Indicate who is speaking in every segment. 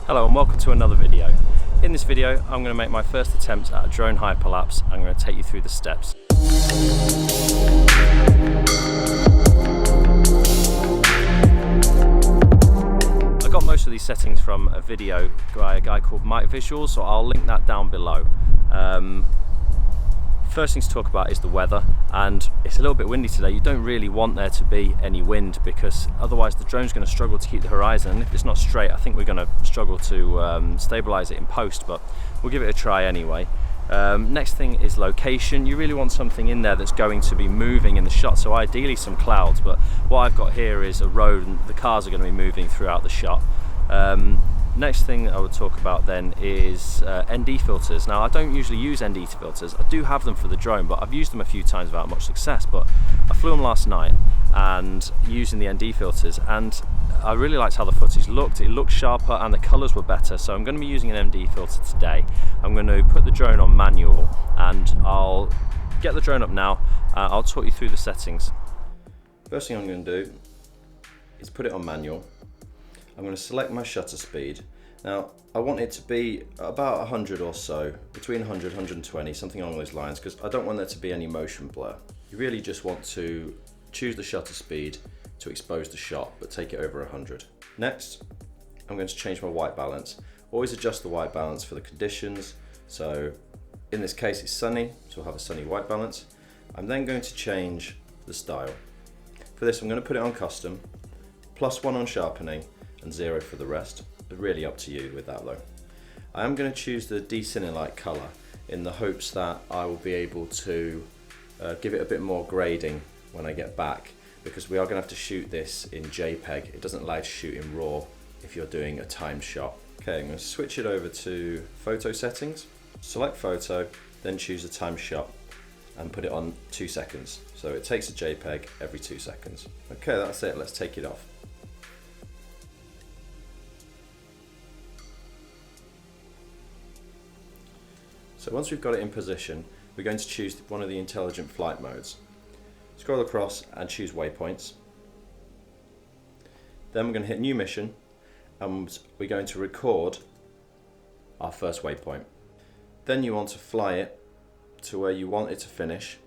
Speaker 1: Hello and welcome to another video. In this video I'm going to make my first attempt at a drone hyperlapse. I'm going to take you through the steps. I got most of these settings from a video by a guy called Mike Visuals, so I'll link that down below. First thing to talk about is the weather, and it's a little bit windy today. You don't really want there to be any wind because otherwise the drone's going to struggle to keep the horizon, and if it's not straight I think we're going to struggle to stabilize it in post, but we'll give it a try anyway. Next thing is location. You really want something in there that's going to be moving in the shot, so ideally some clouds, but what I've got here is a road and the cars are going to be moving throughout the shot. Next thing I would talk about then is ND filters. Now I don't usually use ND filters. I do have them for the drone, but I've used them a few times without much success. But I flew them last night and using the ND filters, and I really liked how the footage looked. It looked sharper and the colours were better, so I'm going to be using an ND filter today. I'm going to put the drone on manual and I'll get the drone up now. I'll talk you through the settings. First thing I'm going to do is put it on manual. I'm going to select my shutter speed. Now I want it to be about 100 or so, between 100 and 120, something along those lines, because I don't want there to be any motion blur. You really just want to choose the shutter speed to expose the shot, but take it over 100. Next, I'm going to change my white balance. Always adjust the white balance for the conditions. So in this case it's sunny, so I'll have a sunny white balance. I'm then going to change the style. For this I'm going to put it on custom, +1 on sharpening, and 0 for the rest. Really up to you with that though. I am going to choose the Decinelite colour in the hopes that I will be able to give it a bit more grading when I get back, because we are going to have to shoot this in JPEG. It doesn't allow you to shoot in RAW if you're doing a timed shot. Okay, I'm going to switch it over to photo settings, select photo, then choose a timed shot and put it on 2 seconds. So it takes a JPEG every 2 seconds. Okay, that's it, let's take it off. So once we've got it in position, we're going to choose one of the intelligent flight modes. Scroll across and choose waypoints. Then we're going to hit new mission and we're going to record our first waypoint. Then you want to fly it to where you want it to finish.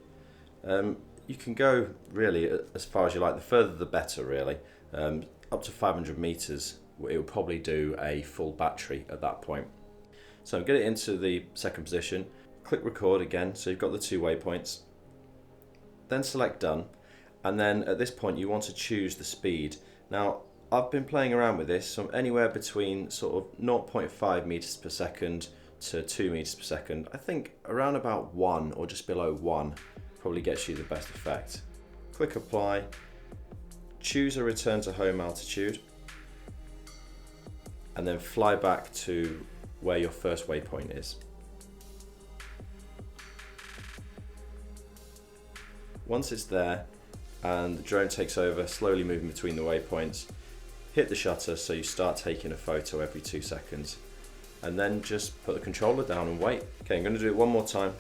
Speaker 1: You can go really as far as you like, the further the better really. Up to 500 meters, it will probably do a full battery at that point. So get it into the second position, click record again, so you've got the 2 waypoints, then select done, and then at this point you want to choose the speed. Now I've been playing around with this, so anywhere between sort of 0.5 meters per second to 2 meters per second. I think around about 1 or just below 1 probably gets you the best effect. Click apply, choose a return to home altitude, and then fly back to where your first waypoint is. Once it's there and the drone takes over, slowly moving between the waypoints, hit the shutter so you start taking a photo every 2 seconds, and then just put the controller down and wait. Okay, I'm going to do it one more time.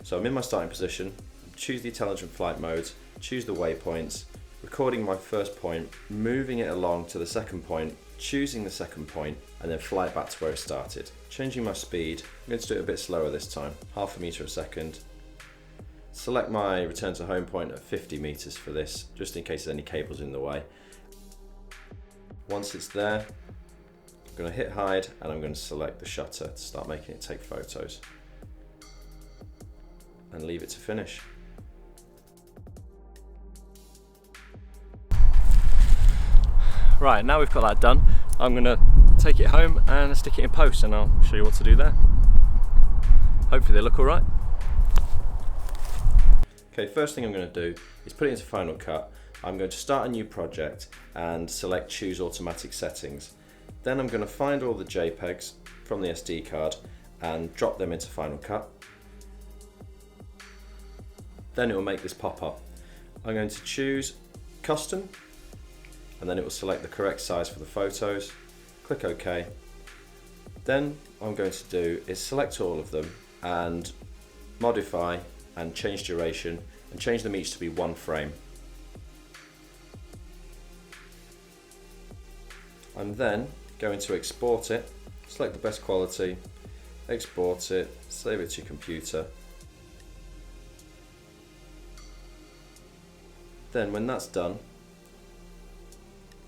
Speaker 1: So I'm in my starting position, choose the intelligent flight modes, choose the waypoints, recording my first point, moving it along to the second point, choosing the second point, and then fly it back to where it started. Changing my speed, I'm going to do it a bit slower this time, 0.5 meter a second. Select my return to home point at 50 meters for this, just in case there's any cables in the way. Once it's there, I'm going to hit hide and I'm going to select the shutter to start making it take photos. And leave it to finish. Right, now we've got that done, I'm going to take it home and stick it in post, and I'll show you what to do there. Hopefully they look alright. Okay, first thing I'm going to do is put it into Final Cut. I'm going to start a new project and select choose automatic settings. Then I'm going to find all the JPEGs from the SD card and drop them into Final Cut. Then it will make this pop up. I'm going to choose custom, and then it will select the correct size for the photos. Click OK. Then what I'm going to do is select all of them and modify and change duration and change them each to be 1 frame. I'm then going to export it select the best quality, export it, save it to your computer. Then when that's done,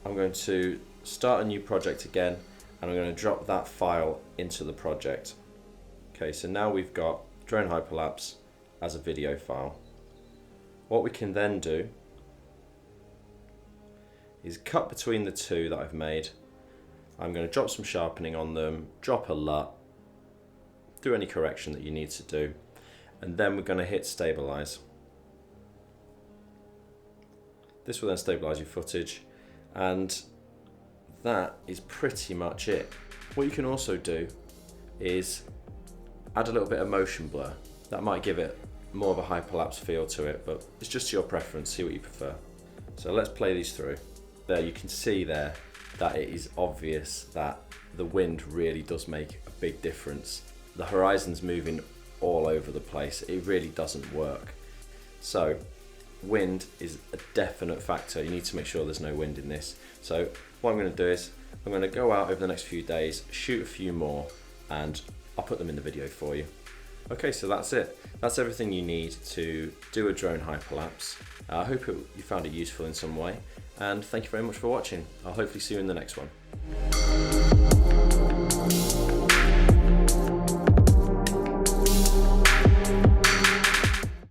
Speaker 1: I'm going to start a new project again, and I'm going to drop that file into the project. Okay, so now we've got Drone Hyperlapse as a video file. What we can then do is cut between the two that I've made. I'm going to drop some sharpening on them, drop a LUT, do any correction that you need to do, and then we're going to hit stabilize. This will then stabilize your footage, and that is pretty much it. What you can also do is add a little bit of motion blur. That might give it more of a hyperlapse feel to it, but it's just your preference, see what you prefer. So let's play these through. There you can see there that it is obvious that the wind really does make a big difference. The horizon's moving all over the place, it really doesn't work. So wind is a definite factor. You need to make sure there's no wind in this. So what I'm going to do is I'm going to go out over the next few days, shoot a few more, and I'll put them in the video for you. Okay, so that's it. That's everything you need to do a drone hyperlapse. I hope you found it useful in some way, and thank you very much for watching. I'll hopefully see you in the next one.